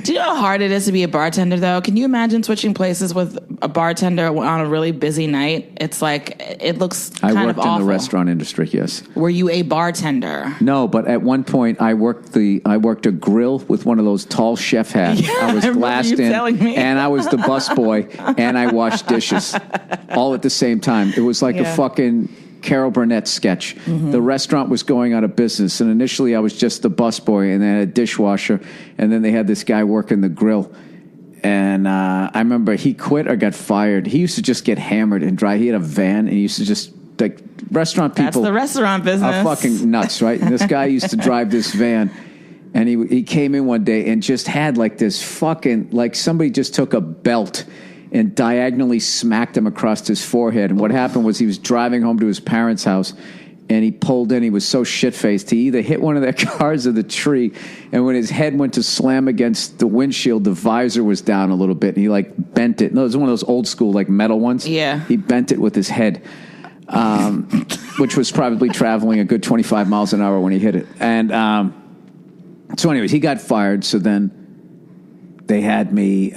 Do you know how hard it is to be a bartender, though? Can you imagine switching places with a bartender on a really busy night? It's like, it looks kind of awful. I worked in the restaurant industry, yes. Were you a bartender? No, but at one point I worked a grill with one of those tall chef hats. Yeah, I was glassed in, and I was the busboy, and I washed dishes all at the same time. It was like a fucking Carol Burnett sketch. Mm-hmm. The restaurant was going out of business, and initially I was just the busboy, and then a dishwasher, and then they had this guy working the grill. And I remember he quit or got fired. He used to just get hammered and drive. He had a van, and he used to just, like, restaurant people. That's the restaurant business. Are fucking nuts, right? And this guy used to drive this van, and he came in one day and just had like this fucking, like somebody just took a belt and diagonally smacked him across his forehead. And what happened was he was driving home to his parents' house, and he pulled in. He was so shit-faced. He either hit one of their cars or the tree, and when his head went to slam against the windshield, the visor was down a little bit, and he, like, bent it. No, it was one of those old-school, like, metal ones. Yeah. He bent it with his head, which was probably traveling a good 25 miles an hour when he hit it. And so anyways, he got fired, so then they had me...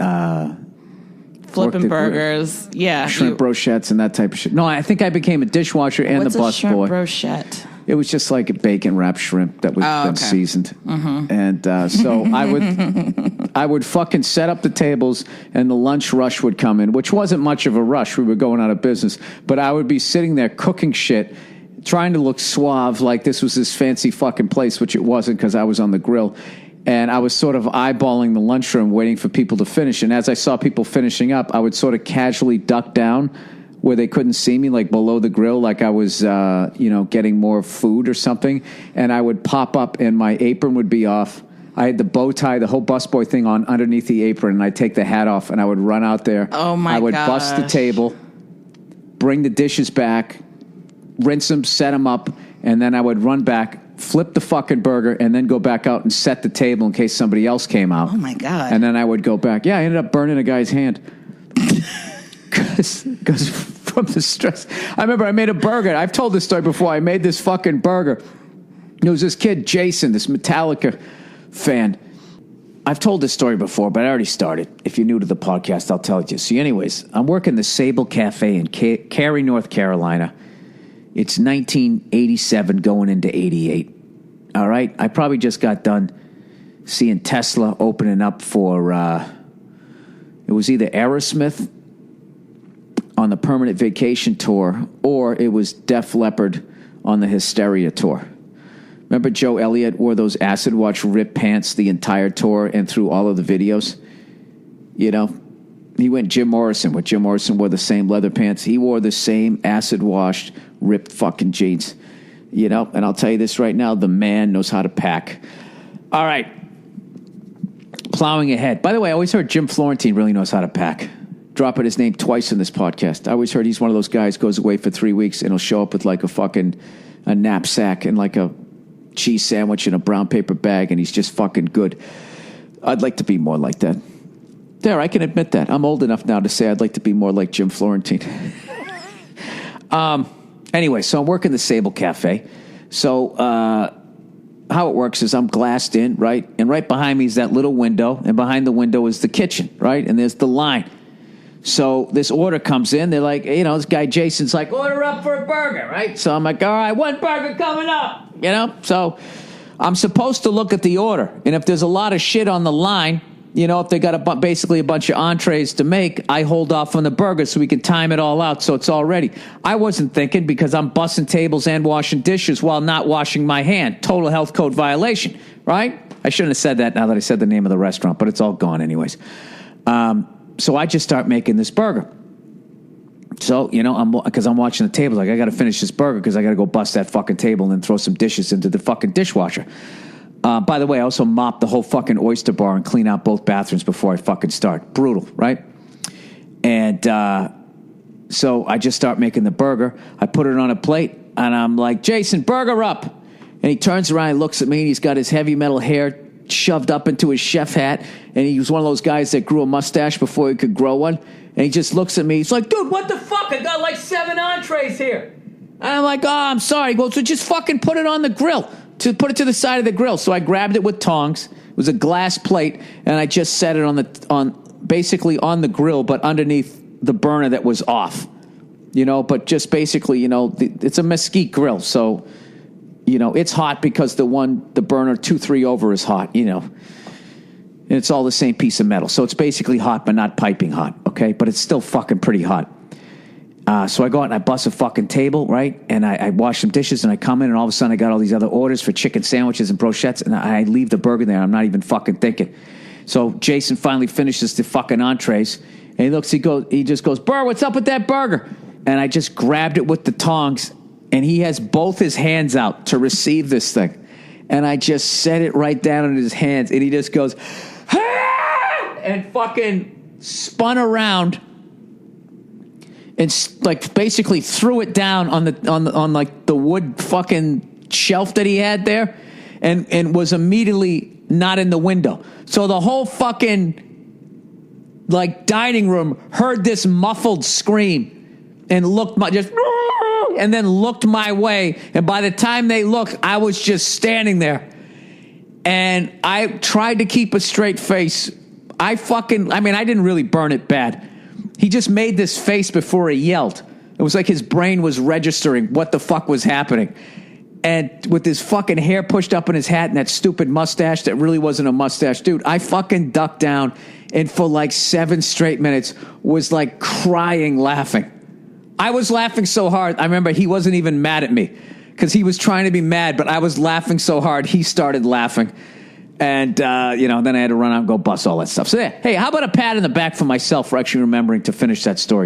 flipping burgers, shrimp brochettes and that type of shit. No, I think I became a dishwasher and What's the bus shrimp boy. Brochette? It was just like a bacon wrapped shrimp that was been seasoned, and so I would fucking set up the tables, and the lunch rush would come in, which wasn't much of a rush. We were going out of business, but I would be sitting there cooking shit, trying to look suave, like this was this fancy fucking place, which it wasn't because I was on the grill. And I was sort of eyeballing the lunchroom, waiting for people to finish. And as I saw people finishing up, I would sort of casually duck down where they couldn't see me, like below the grill, like I was, getting more food or something. And I would pop up, and my apron would be off. I had the bow tie, the whole busboy thing on underneath the apron, and I'd take the hat off, and I would run out there. Oh, my God. I would bust the table, bring the dishes back, rinse them, set them up, and then I would run back, flip the fucking burger, and then go back out and set the table in case somebody else came out. Oh, my God. And then I would go back. Yeah, I ended up burning a guy's hand. Because from the stress. I remember I made a burger. I've told this story before. I made this fucking burger. There was this kid, Jason, this Metallica fan. I've told this story before, but I already started. If you're new to the podcast, I'll tell you. So anyways, I'm working the Sable Cafe in Cary, North Carolina. It's 1987 going into 88. All right? I probably just got done seeing Tesla opening up for, it was either Aerosmith on the Permanent Vacation Tour, or it was Def Leppard on the Hysteria Tour. Remember Joe Elliott wore those acid wash ripped pants the entire tour and through all of the videos? You know? He went Jim Morrison, where Jim Morrison wore the same leather pants. He wore the same acid-washed, ripped fucking jeans. You know, and I'll tell you this right now, the man knows how to pack. All right. Plowing ahead. By the way, I always heard Jim Florentine really knows how to pack. Dropping his name twice in this podcast. I always heard he's one of those guys goes away for 3 weeks and he'll show up with like a knapsack and like a cheese sandwich in a brown paper bag, and he's just fucking good. I'd like to be more like that. There, I can admit that. I'm old enough now to say I'd like to be more like Jim Florentine. Anyway, so I'm working the Sable Cafe. So how it works is I'm glassed in, right? And right behind me is that little window, and behind the window is the kitchen, right? And there's the line. So this order comes in. They're like, you know, this guy Jason's like, order up for a burger, right? So I'm like, all right, one burger coming up, you know? So I'm supposed to look at the order. And if there's a lot of shit on the line, you know, if they got basically a bunch of entrees to make, I hold off on the burger so we can time it all out so it's all ready. I wasn't thinking, because I'm bussing tables and washing dishes while not washing my hand. Total health code violation, right? I shouldn't have said that now that I said the name of the restaurant, but it's all gone anyways. So I just start making this burger. So, you know, because I'm watching the table, like, I got to finish this burger because I got to go bust that fucking table and then throw some dishes into the fucking dishwasher. By the way, I also mop the whole fucking oyster bar and clean out both bathrooms before I fucking start. Brutal, right? And so I just start making the burger. I put it on a plate, and I'm like, Jason, burger up. And he turns around and looks at me, and he's got his heavy metal hair shoved up into his chef hat, and he was one of those guys that grew a mustache before he could grow one. And he just looks at me. He's like, dude, what the fuck? I got like 7 entrees here. And I'm like, oh, I'm sorry. He goes, so just fucking put it on the grill. To put it to the side of the grill. So I grabbed it with tongs, was a glass plate, and I just set it basically on the grill, but underneath the burner that was off. But just basically, it's a mesquite grill, so it's hot because the burner 2-3 over is hot. And it's all the same piece of metal, so it's basically hot, but not piping hot. Okay, but it's still fucking pretty hot. So I go out and I bust a fucking table, right? And I wash some dishes, and I come in, and all of a sudden I got all these other orders for chicken sandwiches and brochettes, and I leave the burger there. I'm not even fucking thinking. So Jason finally finishes the fucking entrees, and he looks, he just goes, Burr, what's up with that burger? And I just grabbed it with the tongs, and he has both his hands out to receive this thing. And I just set it right down in his hands, and he just goes, ah! And fucking spun around and like basically threw it down on like the wood fucking shelf that he had there, and was immediately not in the window. So the whole fucking like dining room heard this muffled scream and and then looked my way. And by the time they looked, I was just standing there, and I tried to keep a straight face. I didn't really burn it bad. He just made this face before he yelled. It was like his brain was registering what the fuck was happening. And with his fucking hair pushed up in his hat and that stupid mustache that really wasn't a mustache, dude, I fucking ducked down and for like 7 straight minutes was like crying, laughing. I was laughing so hard. I remember he wasn't even mad at me because he was trying to be mad, but I was laughing so hard he started laughing. And, then I had to run out and go bust all that stuff. So, hey, how about a pat in the back for myself for actually remembering to finish that story?